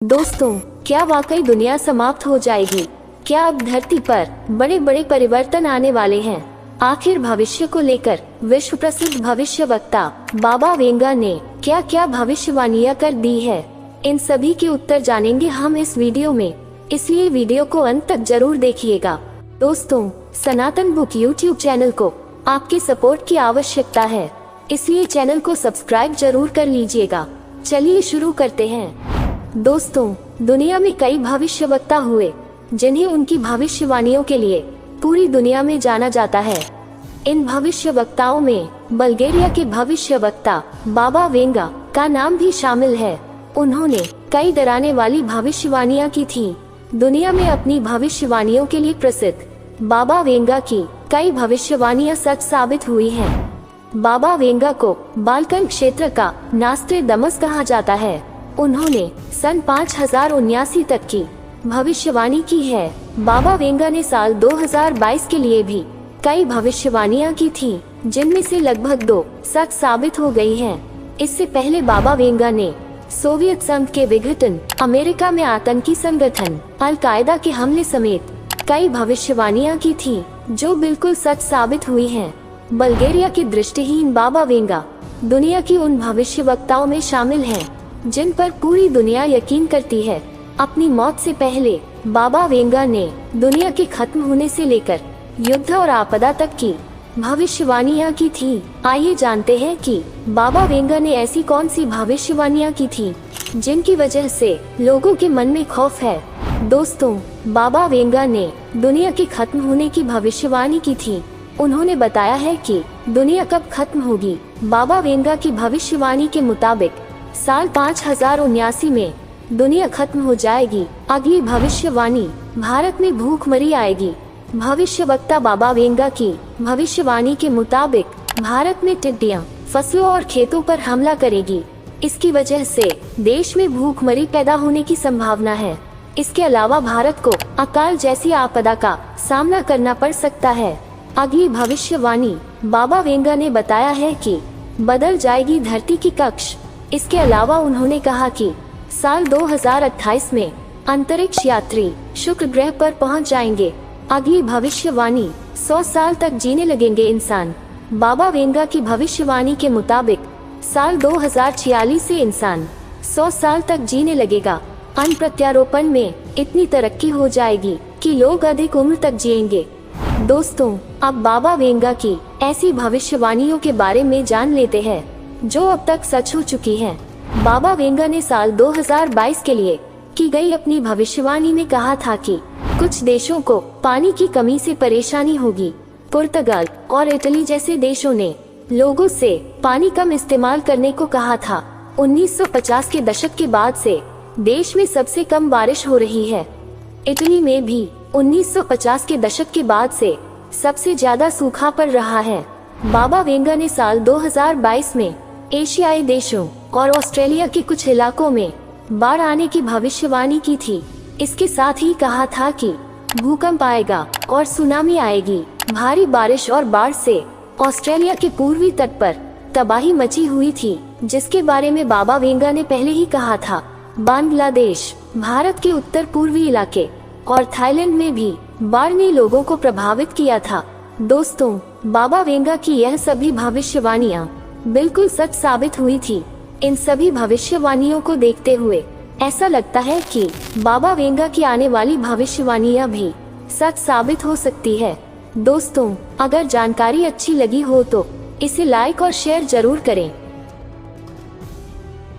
दोस्तों, क्या वाकई दुनिया समाप्त हो जाएगी? क्या अब धरती पर बड़े बड़े परिवर्तन आने वाले हैं? आखिर भविष्य को लेकर विश्व प्रसिद्ध भविष्यवक्ता बाबा वेंगा ने क्या क्या भविष्यवाणियां कर दी है? इन सभी के उत्तर जानेंगे हम इस वीडियो में, इसलिए वीडियो को अंत तक जरूर देखिएगा। दोस्तों, सनातन बुक यूट्यूब चैनल को आपके सपोर्ट की आवश्यकता है, इसलिए चैनल को सब्सक्राइब जरूर कर लीजिएगा। चलिए शुरू करते हैं। दोस्तों, दुनिया में कई भविष्यवक्ता हुए जिन्हें उनकी भविष्यवाणियों के लिए पूरी दुनिया में जाना जाता है। इन भविष्यवक्ताओं में बल्गेरिया के भविष्यवक्ता बाबा वेंगा का नाम भी शामिल है। उन्होंने कई डराने वाली भविष्यवाणियां की थी। दुनिया में अपनी भविष्यवाणियों के लिए प्रसिद्ध बाबा वेंगा की कई भविष्यवाणियां सच साबित हुई हैं। बाबा वेंगा को बाल्कन क्षेत्र का नास्ट्रेडमस कहा जाता है। उन्होंने सन 5079 तक की भविष्यवाणी की है। बाबा वेंगा ने साल 2022 के लिए भी कई भविष्यवाणियां की थी, जिनमें से लगभग 2 सच साबित हो गई हैं। इससे पहले बाबा वेंगा ने सोवियत संघ के विघटन, अमेरिका में आतंकी संगठन अल कायदा के हमले समेत कई भविष्यवाणियां की थी, जो बिल्कुल सच साबित हुई हैं। बल्गेरिया के दृष्टिहीन बाबा वेंगा दुनिया की उन भविष्यवक्ताओं में शामिल हैं जिन पर पूरी दुनिया यकीन करती है। अपनी मौत से पहले बाबा वेंगा ने दुनिया के खत्म होने से लेकर युद्ध और आपदा तक की भविष्यवाणियां की थी। आइए जानते हैं कि बाबा वेंगा ने ऐसी कौन सी भविष्यवाणियां की थी जिनकी वजह से लोगों के मन में खौफ है। दोस्तों, बाबा वेंगा ने दुनिया के खत्म होने की भविष्यवाणी की थी। उन्होंने बताया है कि दुनिया कब खत्म होगी। बाबा वेंगा की भविष्यवाणी के मुताबिक साल 5079 में दुनिया खत्म हो जाएगी। अगली भविष्यवाणी, भारत में भूखमरी आएगी। भविष्यवक्ता बाबा वेंगा की भविष्यवाणी के मुताबिक भारत में टिड्डियां फसलों और खेतों पर हमला करेगी। इसकी वजह से देश में भूखमरी पैदा होने की संभावना है। इसके अलावा भारत को अकाल जैसी आपदा का सामना करना पड़ सकता है। अगली भविष्यवाणी, बाबा वेंगा ने बताया है कि बदल जाएगी धरती की कक्ष। इसके अलावा उन्होंने कहा कि साल 2028 में अंतरिक्ष यात्री शुक्र ग्रह पर पहुंच जाएंगे। अगली भविष्यवाणी, 100 साल तक जीने लगेंगे इंसान। बाबा वेंगा की भविष्यवाणी के मुताबिक साल 2046 से इंसान 100 साल तक जीने लगेगा। अन्न प्रत्यारोपण में इतनी तरक्की हो जाएगी कि लोग अधिक उम्र तक जिएंगे। दोस्तों, अब बाबा वेंगा की ऐसी भविष्यवाणियों के बारे में जान लेते हैं जो अब तक सच हो चुकी हैं। बाबा वेंगा ने साल 2022 के लिए की गई अपनी भविष्यवाणी में कहा था कि कुछ देशों को पानी की कमी से परेशानी होगी। पुर्तगाल और इटली जैसे देशों ने लोगों से पानी कम इस्तेमाल करने को कहा था। 1950 के दशक के बाद से देश में सबसे कम बारिश हो रही है। इटली में भी 1950 के दशक के बाद से सबसे ज्यादा सूखा पड़ रहा है। बाबा वेंगा ने साल 2022 में एशियाई देशों और ऑस्ट्रेलिया के कुछ इलाकों में बाढ़ आने की भविष्यवाणी की थी। इसके साथ ही कहा था कि भूकंप आएगा और सुनामी आएगी। भारी बारिश और बाढ़ से ऑस्ट्रेलिया के पूर्वी तट पर तबाही मची हुई थी, जिसके बारे में बाबा वेंगा ने पहले ही कहा था। बांग्लादेश, भारत के उत्तर पूर्वी इलाके और थाईलैंड में भी बाढ़ ने लोगों को प्रभावित किया था। दोस्तों, बाबा वेंगा की यह सभी भविष्यवाणियां बिल्कुल सच साबित हुई थी। इन सभी भविष्यवाणियों को देखते हुए ऐसा लगता है कि बाबा वेंगा की आने वाली भविष्यवाणियां भी सच साबित हो सकती है। दोस्तों, अगर जानकारी अच्छी लगी हो तो इसे लाइक और शेयर जरूर करें।